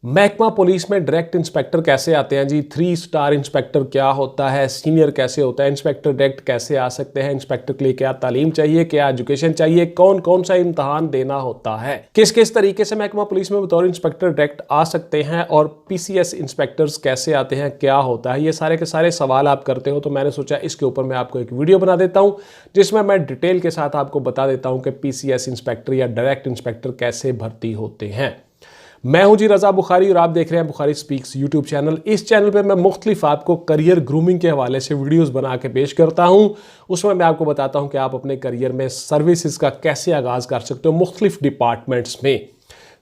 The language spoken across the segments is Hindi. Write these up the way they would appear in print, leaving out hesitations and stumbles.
महकमा पुलिस में डायरेक्ट इंस्पेक्टर कैसे आते हैं जी? 3 स्टार इंस्पेक्टर क्या होता है, सीनियर कैसे होता है, इंस्पेक्टर डायरेक्ट कैसे आ सकते हैं, इंस्पेक्टर के लिए क्या तालीम चाहिए, क्या एजुकेशन चाहिए, कौन कौन सा इम्तहान देना होता है, किस किस तरीके से महकमा पुलिस में बतौर इंस्पेक्टर डायरेक्ट आ सकते हैं और पीसीएस इंस्पेक्टर्स कैसे आते हैं, क्या होता है, ये सारे के सारे सवाल आप करते हो। तो मैंने सोचा इसके ऊपर मैं आपको एक वीडियो बना देता हूँ जिसमें मैं डिटेल के साथ आपको बता देता हूँ कि पीसीएस इंस्पेक्टर या डायरेक्ट इंस्पेक्टर कैसे भर्ती होते हैं। मैं हूं जी रजा बुखारी और आप देख रहे हैं बुखारी स्पीक्स यूट्यूब चैनल। इस चैनल पे मैं मुख्तलिफ आपको करियर ग्रूमिंग के हवाले से वीडियोस बना के पेश करता हूं। उसमें मैं आपको बताता हूं कि आप अपने करियर में सर्विसेज का कैसे आगाज़ कर सकते हो मुख्तलिफ डिपार्टमेंट्स में।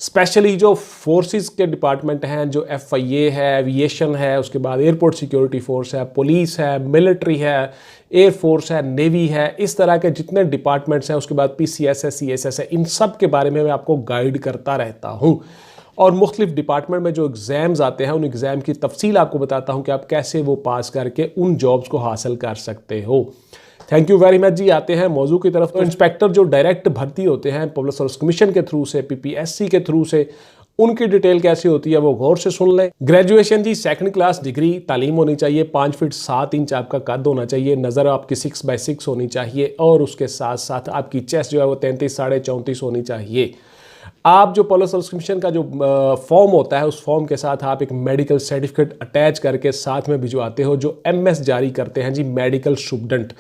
स्पेशली जो फोर्सेस के डिपार्टमेंट हैं, जो FIA है, एविएशन है, उसके बाद एयरपोर्ट सिक्योरिटी फोर्स है, पुलिस है, मिलिट्री है, एयर फोर्स है, नेवी है, इस तरह के जितने डिपार्टमेंट्स हैं, उसके बाद PCS है, CSS है, इन सब के बारे में मैं आपको गाइड करता रहता हूँ। और मुख्तलिफ डिपार्टमेंट में जो एग्ज़ाम्स आते हैं उन एग्ज़ाम की तफसील आपको बताता हूं कि आप कैसे वो पास करके उन जॉब्स को हासिल कर सकते हो। थैंक यू वेरी मच जी। आते हैं मौजू की तरफ। तो इंस्पेक्टर जो डायरेक्ट भर्ती होते हैं पब्लिक सर्विस कमीशन के थ्रू से, PPSC के थ्रू से, उनकी डिटेल कैसी होती है वो गौर से सुन लें। ग्रेजुएशन जी 2nd क्लास डिग्री तालीम होनी चाहिए, 5 फीट 7 इंच आपका कद होना चाहिए, नज़र आपकी 6x6 होनी चाहिए और उसके साथ साथ आपकी चेस्ट जो है वो 33 साढ़े 34 होनी चाहिए। आप जो पुलिस सर्विस कमीशन का जो फॉर्म होता है उस फॉर्म के साथ आप एक मेडिकल सर्टिफिकेट अटैच करके साथ में भिजवाते हो, जो MS जारी करते हैं जी medical student.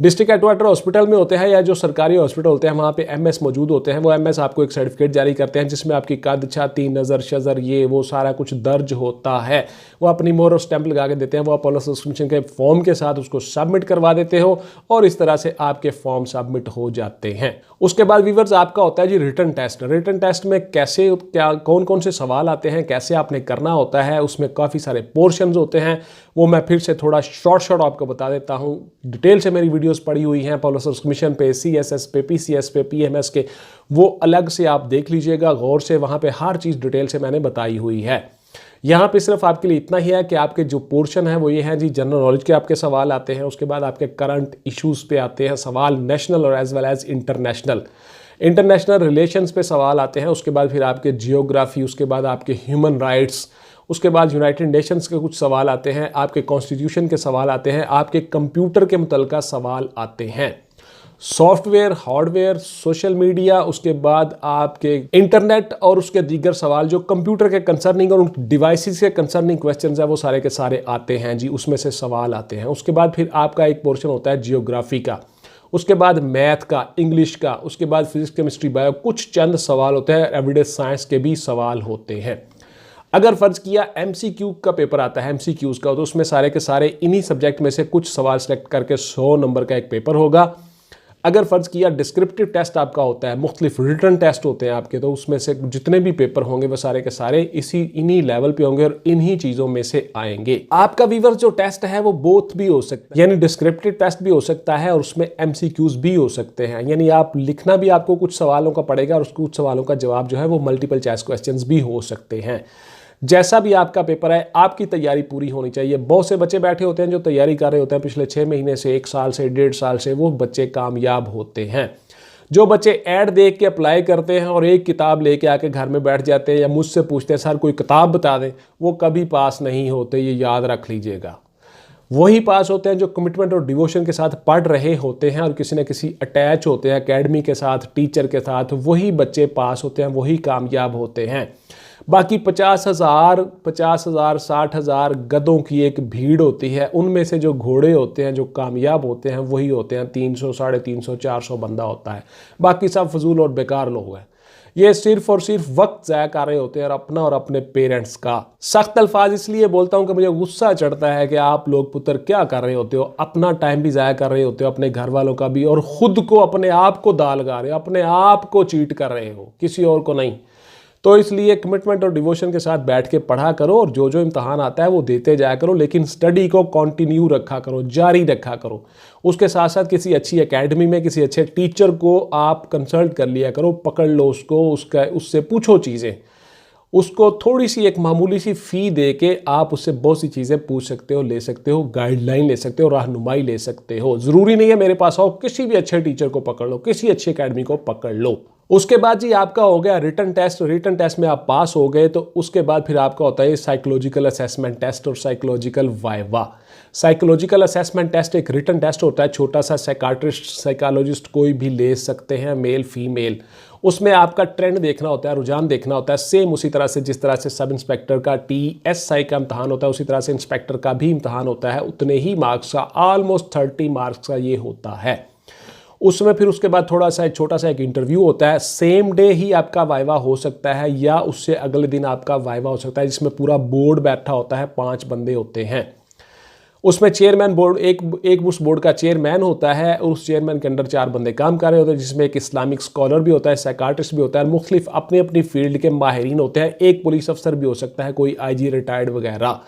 District headquarter hospital में होते हैं या जो सरकारी हॉस्पिटल होते हैं वहाँ पे MS मौजूद होते हैं। वो MS आपको एक सर्टिफिकेट जारी करते हैं जिसमें आपकी कद, छाती, नज़र, शज़र, ये वो सारा कुछ दर्ज होता है। वो अपनी मोहर और स्टैंप लगा के देते हैं। वो आप पुलिस सर्विस कमीशन के फॉर्म के साथ उसको सबमिट करवा देते हो और इस तरह से आपके फॉर्म सबमिट हो जाते हैं। उसके बाद व्यूअर्स आपका होता है जी रिटन टेस्ट। रिटन टेस्ट में कैसे क्या कौन कौन से सवाल आते हैं, कैसे आपने करना होता है, उसमें काफ़ी सारे पोर्शंस होते हैं। वो मैं फिर से थोड़ा शॉर्ट आपको बता देता हूँ। डिटेल से मेरी वीडियोस पड़ी हुई हैं पुलिस सर्विस कमीशन पे, CSS पे, PCS पे, PMS के, वो अलग से आप देख लीजिएगा गौर से। वहाँ पे हर चीज़ डिटेल से मैंने बताई हुई है। यहाँ पे सिर्फ आपके लिए इतना ही है कि आपके जो पोर्शन है वो ये है जी जनरल नॉलेज के आपके सवाल आते हैं। उसके बाद आपके करंट इश्यूज़ पे आते हैं सवाल, नेशनल और as well as international relations पे सवाल आते हैं। उसके बाद फिर आपके जियोग्राफी, उसके बाद आपके ह्यूमन राइट्स, उसके बाद यूनाइटेड नेशंस के कुछ सवाल आते हैं, आपके कॉन्स्टिट्यूशन के सवाल आते हैं, आपके कंप्यूटर के मुतल्लिका सवाल आते हैं, सॉफ्टवेयर, हार्डवेयर, सोशल मीडिया, उसके बाद आपके इंटरनेट और उसके दीगर सवाल जो कंप्यूटर के कंसर्निंग और उन डिवाइसेस के कंसर्निंग क्वेश्चंस है वो सारे के सारे आते हैं जी, उसमें से सवाल आते हैं। उसके बाद फिर आपका एक पोर्शन होता है जियोग्राफी का, उसके बाद मैथ का, इंग्लिश का, उसके बाद फिजिक्स, केमिस्ट्री, बायो, कुछ चंद सवाल होते हैं। एवरीडे साइंस के भी सवाल होते हैं। अगर फर्ज किया MCQ का पेपर आता है MCQs का, तो उसमें सारे के सारे इन्हीं सब्जेक्ट में से कुछ सवाल सेलेक्ट करके 100 नंबर का एक पेपर होगा। अगर फर्ज किया डिस्क्रिप्टिव टेस्ट आपका होता है, मुख्तलिफ रिटर्न टेस्ट होते हैं आपके, तो उसमें से जितने भी पेपर होंगे वो सारे के सारे इन्हीं लेवल पे होंगे और इन्हीं चीज़ों में से आएंगे। आपका व्यूअर्स जो टेस्ट है वो बोथ भी हो सकता है, यानी डिस्क्रिप्टिव टेस्ट भी हो सकता है और उसमें MCQs भी हो सकते हैं। यानी आप लिखना भी आपको कुछ सवालों का पड़ेगा और उस कुछ सवालों का जवाब जो है वो मल्टीपल चॉइस क्वेश्चंस भी हो सकते हैं। जैसा भी आपका पेपर है आपकी तैयारी पूरी होनी चाहिए। बहुत से बच्चे बैठे होते हैं जो तैयारी कर रहे होते हैं पिछले 6 महीने से, 1 साल से, 1.5 साल से, वो बच्चे कामयाब होते हैं। जो बच्चे ऐड देख के अप्लाई करते हैं और एक किताब लेके आके घर में बैठ जाते हैं या मुझसे पूछते हैं सर कोई किताब बता दें, वो कभी पास नहीं होते, ये याद रख लीजिएगा। वही पास होते हैं जो कमिटमेंट और डिवोशन के साथ पढ़ रहे होते हैं और किसी न किसी अटैच होते हैं एकेडमी के साथ, टीचर के साथ, वही बच्चे पास होते हैं, वही कामयाब होते हैं। बाकी 50,000, 60,000 गधों की एक भीड़ होती है, उनमें से जो घोड़े होते हैं जो कामयाब होते हैं वही होते हैं 300, 350, 400 बंदा होता है। बाकी सब फजूल और बेकार लोग हैं। ये सिर्फ और सिर्फ वक्त ज़ाया कर रहे होते हैं और अपना और अपने पेरेंट्स का। सख्त अल्फाज इसलिए बोलता हूँ कि मुझे गुस्सा चढ़ता है कि आप लोग पुत्र क्या कर रहे होते हो, अपना टाइम भी ज़ाया कर रहे होते हो, अपने घर वालों का भी, और ख़ुद को, अपने आप को दाल लगा रहे हो, अपने आप को चीट कर रहे हो, किसी और को नहीं। तो इसलिए कमिटमेंट और डिवोशन के साथ बैठ के पढ़ा करो और जो जो इम्तहान आता है वो देते जाया करो, लेकिन स्टडी को कंटिन्यू रखा करो, जारी रखा करो। उसके साथ साथ किसी अच्छी एकेडमी में किसी अच्छे टीचर को आप कंसल्ट कर लिया करो, पकड़ लो उसको, उससे पूछो चीज़ें, उसको थोड़ी सी एक मामूली सी फ़ी दे के आप उससे बहुत सी चीज़ें पूछ सकते हो, ले सकते हो, गाइडलाइन ले सकते हो, रहनुमाई ले सकते हो। ज़रूरी नहीं है मेरे पास आओ, किसी भी अच्छे टीचर को पकड़ लो, किसी अच्छी एकेडमी को पकड़ लो। उसके बाद जी आपका हो गया रिटन टेस्ट। रिटन टेस्ट में आप पास हो गए तो उसके बाद फिर आपका होता है साइकोलॉजिकल असेसमेंट टेस्ट और psychological viva. Psychological assessment test एक रिटन टेस्ट होता है, छोटा सा, साइकाट्रिस्ट साइकोलॉजिस्ट कोई भी ले सकते हैं, मेल फीमेल। उसमें आपका ट्रेंड देखना होता है, रुझान देखना होता है, सेम उसी तरह से जिस तरह से सब इंस्पेक्टर का TSI का इम्तहान होता है उसी तरह से इंस्पेक्टर का भी इम्तहान होता है, उतने ही मार्क्स का, ऑलमोस्ट 30 मार्क्स का ये होता है। उसमें फिर उसके बाद थोड़ा सा छोटा सा एक इंटरव्यू होता है, सेम डे ही आपका वाइवा हो सकता है या उससे अगले दिन आपका वाइवा हो सकता है, जिसमें पूरा बोर्ड बैठा होता है, 5 बंदे होते हैं। उसमें चेयरमैन बोर्ड एक उस बोर्ड का चेयरमैन होता है और उस चेयरमैन के अंडर 4 बंदे काम कर रहे होते हैं, जिसमें एक इस्लामिक स्कॉलर भी होता है, साइकाट्रिस्ट भी होता है, मुख्तलिफ अपनी अपनी फील्ड के माहिरीन होते हैं। एक पुलिस अफसर भी हो सकता है, कोई IG रिटायर्ड वगैरह,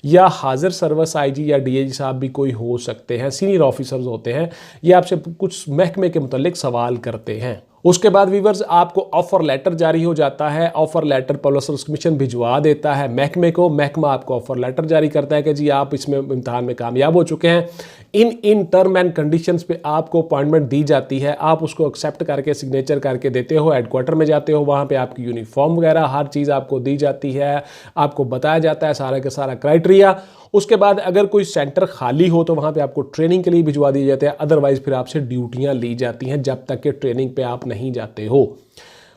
या हाजिर सर्विस IG या DIG साहब भी कोई हो सकते हैं, सीनियर ऑफिसर्स होते हैं। ये आपसे कुछ महकमे के मुतालिक सवाल करते हैं। उसके बाद वीवर्स आपको ऑफर लेटर जारी हो जाता है। ऑफर लेटर पुलिस कमीशन भिजवा देता है महकमे को, महकमा आपको ऑफर लेटर जारी करता है कि जी आप इसमें इम्तहान में कामयाब हो चुके हैं, इन टर्म एंड कंडीशंस पे आपको अपॉइंटमेंट दी जाती है। आप उसको एक्सेप्ट करके सिग्नेचर करके देते हो, हेडक्वार्टर में जाते हो, वहाँ पे आपकी यूनिफॉर्म वगैरह हर चीज़ आपको दी जाती है, आपको बताया जाता है सारा का सारा क्राइटेरिया। उसके बाद अगर कोई सेंटर खाली हो तो वहाँ पे आपको ट्रेनिंग के लिए भिजवा दिए जाते हैं, अदरवाइज फिर आपसे ड्यूटियाँ ली जाती हैं जब तक कि ट्रेनिंग पे आप नहीं जाते हो।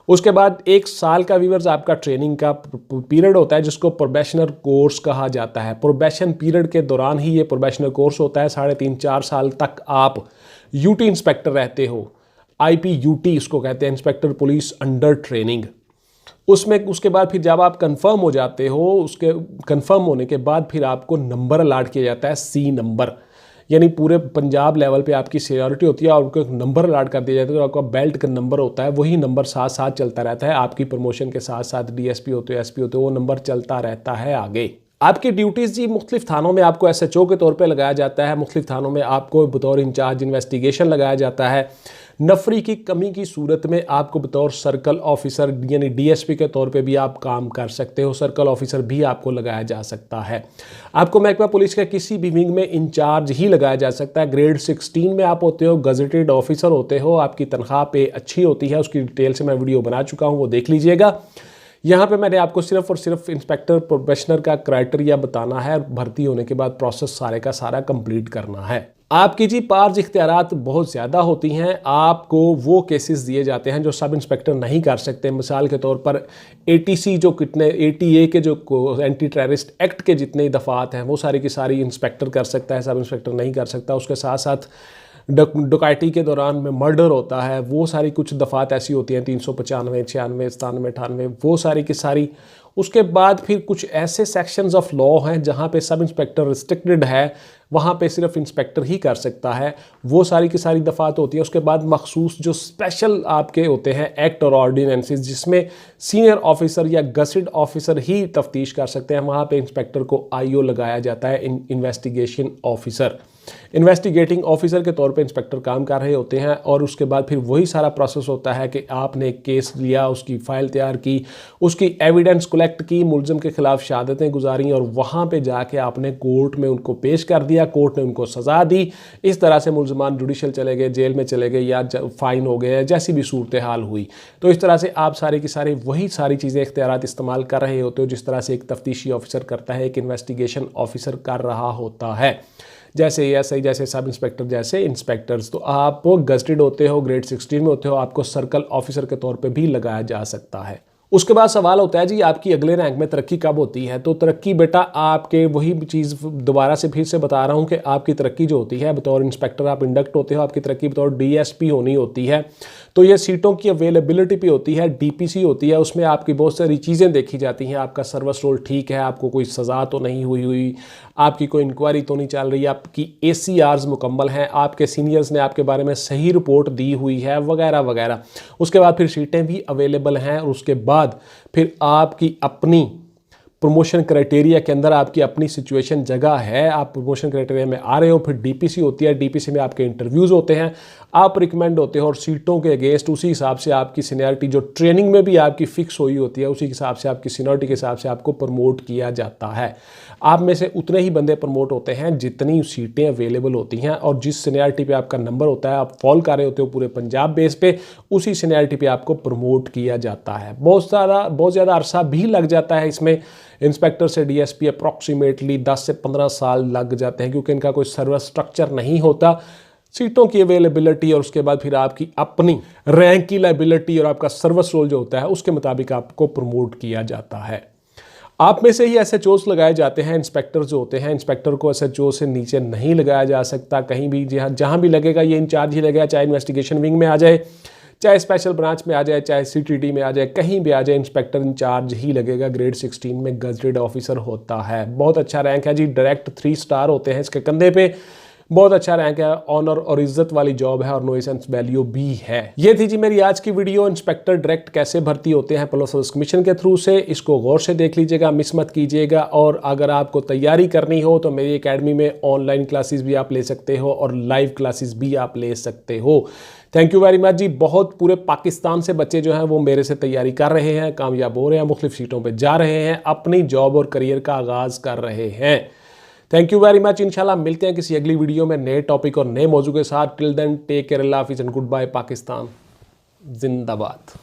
उसके बाद 1 साल का वीवर्स आपका ट्रेनिंग का पीरियड होता है, जिसको प्रोबेशनर कोर्स कहा जाता है। प्रोबेशन पीरियड के दौरान ही ये प्रोबेशनर कोर्स होता है। 3.5-4 साल तक आप यूटी इंस्पेक्टर रहते हो, IPUT इसको कहते हैं, इंस्पेक्टर पुलिस अंडर ट्रेनिंग। उसमें उसके बाद फिर जब आप कंफर्म हो जाते हो, उसके कंफर्म होने के बाद फिर आपको नंबर अलाट किया जाता है, C नंबर, यानी पूरे पंजाब लेवल पे आपकी सीनियरिटी होती है और उनको एक नंबर अलाट कर दिया जाता है। तो आपका बेल्ट का नंबर होता है, वही नंबर साथ साथ चलता रहता है। आपकी प्रमोशन के साथ साथ DSP होते हो, SP होते हो, वो नंबर चलता रहता है आगे। आपकी ड्यूटीज़ जी मुख्तलिफ थानों में आपको SHO के तौर पे लगाया जाता है, मुख्तलिफ थानों में आपको बतौर इंचार्ज इन्वेस्टिगेशन लगाया जाता है। नफरी की कमी की सूरत में आपको बतौर सर्कल ऑफिसर यानी DSP के तौर पे भी आप काम कर सकते हो, सर्कल ऑफिसर भी आपको लगाया जा सकता है। आपको महकमा पुलिस के किसी भी विंग में इंचार्ज ही लगाया जा सकता है। ग्रेड 16 में आप होते हो, गजेटेड ऑफिसर होते हो, आपकी तनख्वाह पे अच्छी होती है, उसकी डिटेल से मैं वीडियो बना चुका हूँ, वो देख लीजिएगा। यहाँ पे मैंने आपको सिर्फ और सिर्फ इंस्पेक्टर प्रोबेशनर का क्राइटेरिया बताना है, भर्ती होने के बाद प्रोसेस सारे का सारा कंप्लीट करना है। आपकी जी पार्ज इख्तियारात बहुत ज़्यादा होती हैं। आपको वो केसेस दिए जाते हैं जो सब इंस्पेक्टर नहीं कर सकते। मिसाल के तौर पर ATC जो कितने ATA के जो एंटी टेररिस्ट एक्ट के जितने दफ़ात हैं वो सारी की सारी इंस्पेक्टर कर सकता है, सब इंस्पेक्टर नहीं कर सकता। उसके साथ साथ डकैती के दौरान में मर्डर होता है, वो सारी कुछ दफ़ात ऐसी होती हैं 395, 96, 97, 98, वो सारी की सारी। उसके बाद फिर कुछ ऐसे सेक्शंस ऑफ लॉ हैं जहाँ पे सब इंस्पेक्टर रिस्ट्रिक्टेड है, वहाँ पे सिर्फ इंस्पेक्टर ही कर सकता है, वो सारी की सारी दफ़ात होती है। उसके बाद मखसूस जो स्पेशल आपके होते हैं एक्ट और ऑर्डिनेंसेस, जिसमें सीनियर ऑफिसर या गसेटेड ऑफिसर ही तफ्तीश कर सकते हैं, वहाँ पे इंस्पेक्टर को IO लगाया जाता है, इन्वेस्टिगेशन ऑफिसर। इन्वेस्टिगेटिंग ऑफिसर के तौर पे इंस्पेक्टर काम कर रहे होते हैं। और उसके बाद फिर वही सारा प्रोसेस होता है कि आपने एक केस लिया, उसकी फ़ाइल तैयार की, उसकी एविडेंस कलेक्ट की, मुलज़िम के ख़िलाफ़ शहादतें गुजारी और वहाँ पे जाके आपने कोर्ट में उनको पेश कर दिया, कोर्ट ने उनको सज़ा दी। इस तरह से मुलज़मान जुडिशल चले गए, जेल में चले गए या फ़ाइन हो गए, जैसी भी सूरत हाल हुई। तो इस तरह से आप सारे की सारे वही सारी चीज़ें इख्तियारात इस्तेमाल कर रहे होते हो जिस तरह से एक तफ्तीशी ऑफिसर करता है, एक इन्वेस्टिगेशन ऑफिसर कर रहा होता है। जैसे SI, जैसे सब इंस्पेक्टर, जैसे इंस्पेक्टर्स। तो आप गजेटेड होते हो, ग्रेड 16 में होते हो, आपको सर्कल ऑफिसर के तौर पे भी लगाया जा सकता है। उसके बाद सवाल होता है जी आपकी अगले रैंक में तरक्की कब होती है। तो तरक्की बेटा आपके वही चीज़ दोबारा से फिर से बता रहा हूँ कि आपकी तरक्की जो होती है बतौर इंस्पेक्टर आप इंडक्ट होते हो, आपकी तरक्की बतौर DSP होनी होती है। तो ये सीटों की अवेलेबिलिटी पे होती है, DPC होती है, उसमें आपकी बहुत सारी चीज़ें देखी जाती हैं। आपका सर्विस रोल ठीक है, आपको कोई सज़ा तो नहीं हुई, आपकी कोई इंक्वायरी तो नहीं चल रही, आपकी ACRs मुकम्मल हैं, आपके सीनियर्स ने आपके बारे में सही रिपोर्ट दी हुई है, वगैरह वगैरह। उसके बाद फिर सीटें भी अवेलेबल हैं और उसके बाद फिर आपकी अपनी प्रमोशन क्राइटेरिया के अंदर आपकी अपनी सिचुएशन जगह है, आप प्रमोशन क्राइटेरिया में आ रहे हो। फिर DPC होती है, DPC में आपके इंटरव्यूज़ होते हैं, आप रिकमेंड होते हो और सीटों के अगेंस्ट उसी हिसाब से आपकी सीनियरिटी जो ट्रेनिंग में भी आपकी फिक्स हुई होती है उसी हिसाब से आपकी सीनियरिटी के हिसाब से आपको प्रमोट किया जाता है। आप में से उतने ही बंदे प्रमोट होते हैं जितनी सीटें अवेलेबल होती हैं और जिस सीनियरिटी पे आपका नंबर होता है आप फॉल कर रहे होते हो पूरे पंजाब बेस पे, उसी सीनियरिटी पे आपको प्रमोट किया जाता है। बहुत ज़्यादा अरसा भी लग जाता है इसमें। इंस्पेक्टर से डीएसपी अप्रॉक्सीमेटली 10 से 15 साल लग जाते हैं क्योंकि इनका कोई सर्विस स्ट्रक्चर नहीं होता। सीटों की अवेलेबिलिटी और उसके बाद फिर आपकी अपनी रैंक की लाइबिलिटी और आपका सर्विस रोल जो होता है उसके मुताबिक आपको प्रमोट किया जाता है। आप में से ही एसएचओस लगाए जाते हैं। इंस्पेक्टर जो होते हैं, इंस्पेक्टर को एसएचओ से नीचे नहीं लगाया जा सकता। कहीं भी जहाँ भी लगेगा ये इंचार्ज ही लगेगा, चाहे इन्वेस्टिगेशन विंग में आ जाए, चाहे स्पेशल ब्रांच में आ जाए, चाहे सीटीडी में आ जाए, कहीं भी आ जाए इंस्पेक्टर इंचार्ज ही लगेगा। ग्रेड 16 में गजेटेड ऑफिसर होता है। बहुत अच्छा रैंक है जी, डायरेक्ट 3 स्टार होते हैं इसके कंधे पे। बहुत अच्छा रैंक है, ऑनर और इज्जत वाली जॉब है और नो सेंस वैल्यू भी है। ये थी जी मेरी आज की वीडियो, इंस्पेक्टर डायरेक्ट कैसे भर्ती होते हैं पुलिस सर्विस कमीशन के थ्रू से। इसको गौर से देख लीजिएगा, मिस मत कीजिएगा। और अगर आपको तैयारी करनी हो तो मेरी एकेडमी में ऑनलाइन क्लासेस भी आप ले सकते हो और लाइव क्लासेस भी आप ले सकते हो। थैंक यू वेरी मच जी। बहुत पूरे पाकिस्तान से बच्चे जो हैं वो मेरे से तैयारी कर रहे हैं, कामयाब हो रहे हैं, मुख्तलिफ सीटों पर जा रहे हैं, अपनी जॉब और करियर का आगाज़ कर रहे हैं। Thank you very much. इंशाल्लाह मिलते हैं किसी अगली वीडियो में नए टॉपिक और नए मौजू के साथ। टिल देन टेक केयर, अल्लाह हाफिज़ एंड गुड बाय पाकिस्तान। जिंदाबाद।